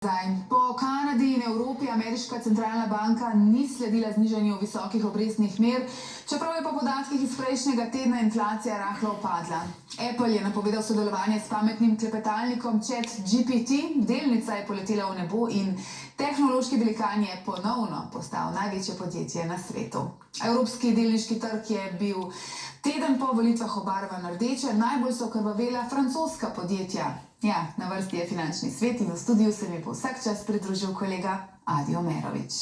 Po Kanadi in Evropi ameriška centralna banka ni sledila znižanju visokih obrestnih mer, čeprav je po podatkih iz prejšnjega tedna inflacija rahlo upadla. Apple je napovedal sodelovanje s pametnim klepetalnikom ChatGPT, delnica je poletela v nebo in tehnološki velikan je ponovno postal največje podjetje na svetu. Evropski delniški trg je bil teden po volitvah obarvan rdeče, najbolj so krvavela francoska podjetja. Ja, na vrsti je finančni svet in v studiu se mi bo vsak čas pridružil kolega Adi Omerovič.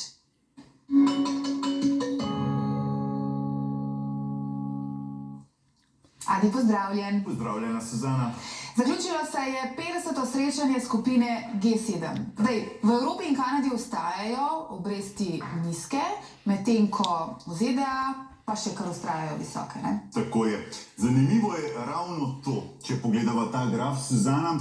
Adi, pozdravljen. Pozdravljena, Suzana. Zaključilo se je 50. srečanje skupine G7. Zdaj, v Evropi in Kanadi ostajajo obresti nizke, medtem ko v ZDA pa še kar vztrajajo visoke, ne? Tako je. Zanimivo je ravno to, če pogledava ta graf, Suzana,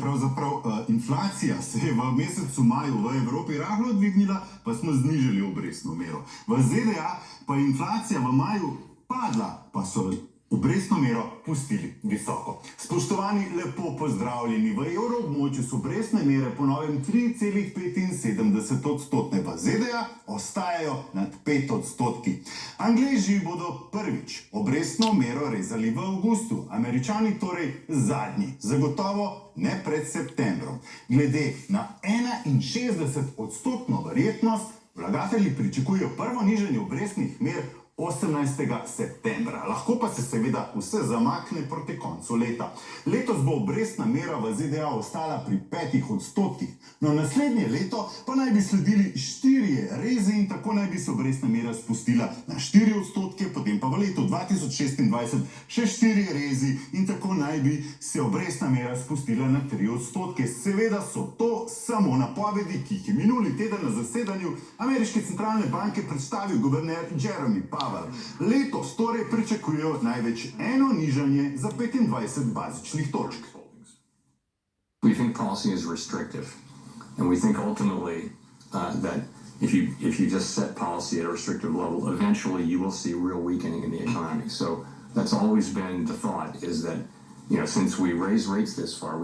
pravzaprav inflacija se je v mesecu maju v Evropi rahlo dvignila, pa smo znižali obrestno mero. V ZDA pa je inflacija v maju padla, pa so obrestno mero pustili visoko. Spoštovani, lepo pozdravljeni. V evroobmočju so obrestne mere po novem 3,75 odstotne, v ZDA ostajajo nad 5 odstotki. Angleži bodo prvič obrestno mero rezali v avgustu, Američani torej zadnji, zagotovo ne pred septembrom. Glede na 61 odstotno verjetnost, vlagatelji pričakujejo prvo nižanje obrestnih mer 18. septembra. Lahko pa se seveda vse zamakne proti koncu leta. Letos bo obrestna mera v ZDA ostala pri 5 odstotkih. No, naslednje leto pa naj bi sledili 4 rezi in tako naj bi se obrestna mera spustila na 4 odstotke, potem pa v letu 2026 še 4 rezi in tako naj bi se obrestna mera spustila na 3 odstotke. Seveda so to samo napovedi, ki jih je minuli teden na zasedanju ameriške centralne banke predstavil guverner Jeremy Powell. Letos torej pričakujejo največ eno nižanje za 25 bazičnih točk. We think policy is restrictive, and we think ultimately that if you just set policy at a restrictive level, eventually you will see real weakening in the economy. So that's always been the thought, is that, you know, since we raised rates this far,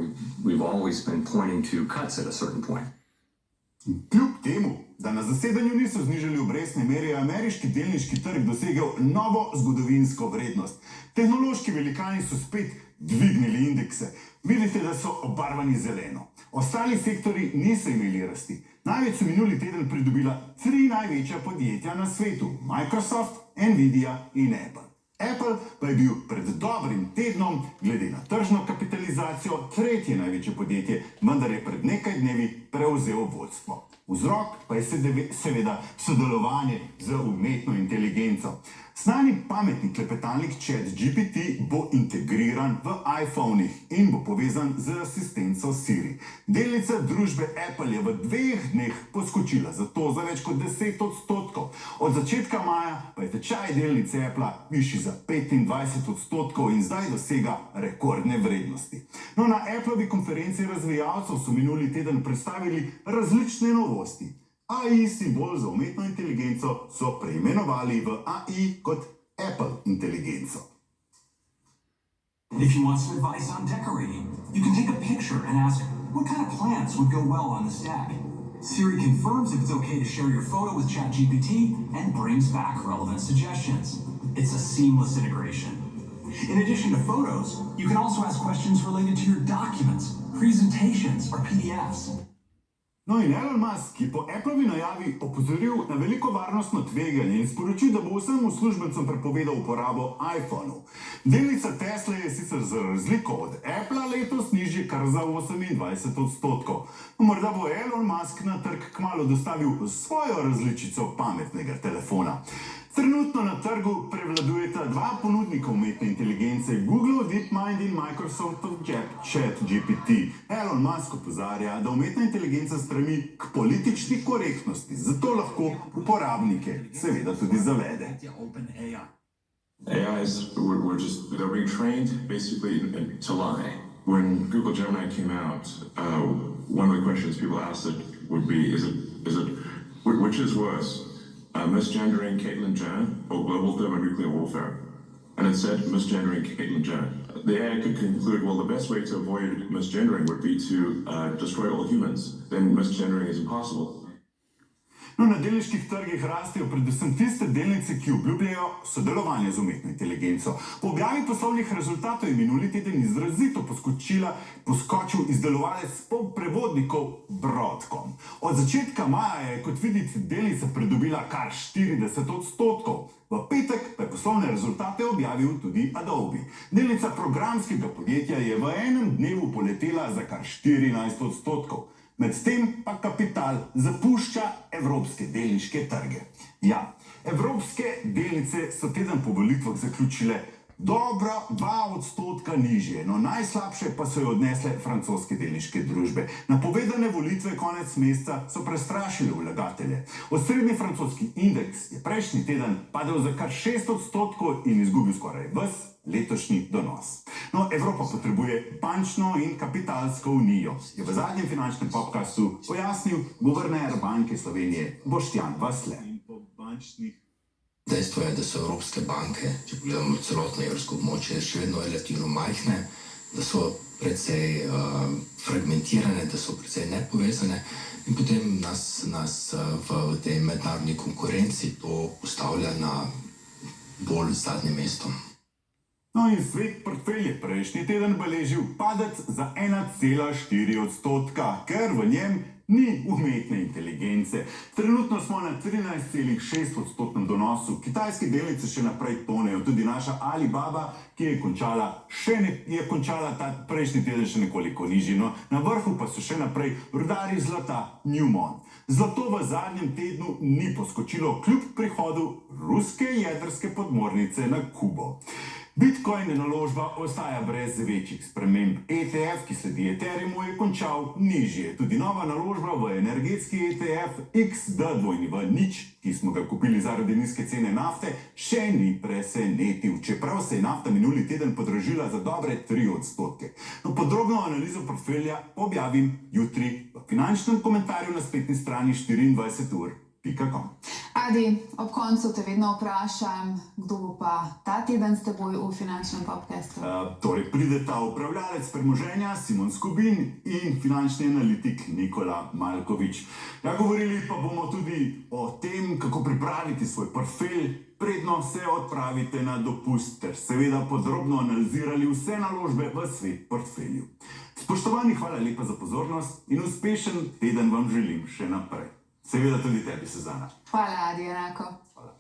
we've always been pointing to cuts at a certain point. Kljub temu, da na zasedanju niso znižali obrestne mere, je ameriški delniški trg dosegel novo zgodovinsko vrednost. Tehnološki velikani so spet dvignili indekse. Vidite, da so obarvani zeleno. Ostali sektori niso imeli rasti. Največ so minuli teden pridobila 3 največja podjetja na svetu: Microsoft, Nvidia in Apple. Apple pa je bil pred dobrim tednom, glede na tržno kapitalizacijo, 3. največje podjetje, vendar je pred nekaj dnevi prevzel vodstvo. Vzrok pa je seveda sodelovanje z umetno inteligenco. Znani pametni klepetalnik ChatGPT bo integriran v iPhonih in bo povezan z asistenco Siri. Delnica družbe Apple je v 2 dneh poskočila, zato za več kot 10 odstotkov. Od začetka maja pa je tečaj delnice Apple višji za 25 odstotkov in zdaj dosega rekordne vrednosti. No, na Appleovi konferenci razvijalcev so minuli teden predstavili različne novosti. AI simbol za umetno inteligenco so preimenovali v AI kot Apple inteligenco. If you want some advice on decorating, you can take a picture and ask, what kind of plants would go well on the stack? Siri confirms if it's okay to share your photo with ChatGPT and brings back relevant suggestions. It's a seamless integration. In addition to photos, you can also ask questions related to your documents, presentations, or PDFs. No, in Elon Musk je po Appleovi najavi opozoril na veliko varnostno tveganje in sporočil, da bo vsem uslužbencem prepovedal uporabo iPhonov. Delnica Tesla je sicer za razliko od Applea letos nižje kar za 28 odstotkov. Morda bo Elon Musk na trg kmalu dostavil svojo različico pametnega telefona. Trenutno na trgu prevladujeta 2 ponudnika umetne inteligence, Google DeepMind in Microsoftov ChatGPT. Elon Musk opozarja, da umetna inteligenca stremi k politični korektnosti, zato lahko uporabnike seveda tudi zavede. AIs they're being trained basically to lie. When Google Gemini came out, one of the questions people asked it would be, which is worse? Misgendering Caitlyn Jenner or global thermonuclear warfare? and it said misgendering Caitlyn Jenner. The AI could conclude, well, the best way to avoid misgendering would be to destroy all humans. Then misgendering is impossible. No, na delniških trgih rastejo predvsem tiste delnice, ki obljubljajo sodelovanje z umetno inteligenco. Po objavi poslovnih rezultatov je minuli teden izrazito poskočil izdelovalec polprevodnikov Broadcom. Od začetka maja je, kot vidite, delnica pridobila kar 40%. V petek pa je poslovne rezultate objavil tudi Adobe. Delnica programskega podjetja je v enem dnevu poletela za kar 14%. Medtem pa kapital zapušča evropske delniške trge. Ja, evropske delnice so teden po volitvah zaključile dobro 2% nižje, no najslabše pa so jo odnesle francoske delniške družbe. Napovedane volitve konec meseca so prestrašile vlagatelje. Osrednji francoski indeks je prejšnji teden padel za kar 6% in izgubil skoraj ves letošnji donos. No, Evropa potrebuje bančno in kapitalsko unijo, je v zadnjem finančnem podcastu pojasnil guverner Banke Slovenije Boštjan Vasle. Dejstvo je, da so evropske banke, če pogledamo celotno evropsko območje, še vedno relativno majhne, da so precej fragmentirane, da so precej nepovezane in potem nas v tej mednarodni konkurenci to postavlja na bolj zadnje mesto. No in svet portfelj je prejšnji teden beležil padec za 1,4%, ker v njem ni umetne inteligence. Trenutno smo na 13,6% donosu. Kitajske delnice še naprej tonejo. Tudi naša Alibaba, ki je končala ta prejšnji teden še nekoliko nižje. No, na vrhu pa so še naprej rudarji zlata Newmont. Zlato v zadnjem tednu ni poskočilo kljub prihodu ruske jedrske podmornice na Kubo. Bitcoin naložba ostaja brez večjih sprememb. ETF, ki sledi Ethereumu, je končal nižje. Tudi nova naložba v energetski ETF XDW0, ki smo ga kupili zaradi nizke cene nafte, še ni presenetil, čeprav se je nafta minuli teden podražila za dobre 3%. No, podrobno analizo portfelja objavim jutri v finančnem komentarju na spletni strani 24ur.com. Adi, ob koncu te vedno vprašam, kdo bo pa ta teden s teboj v finančnem podcastu? Torej prideta upravljalec premoženja Simon Skobin in finančni analitik Nikola Malkovič. Ja, govorili pa bomo tudi o tem, kako pripraviti svoj portfelj, predno se odpravite na dopust, ter seveda podrobno analizirali vse naložbe v svet portfelju. Spoštovani, hvala lepa za pozornost in uspešen teden vam želim še naprej. Seveda tudi tebi, Suzana. Hvala, Adi, enako. Hvala.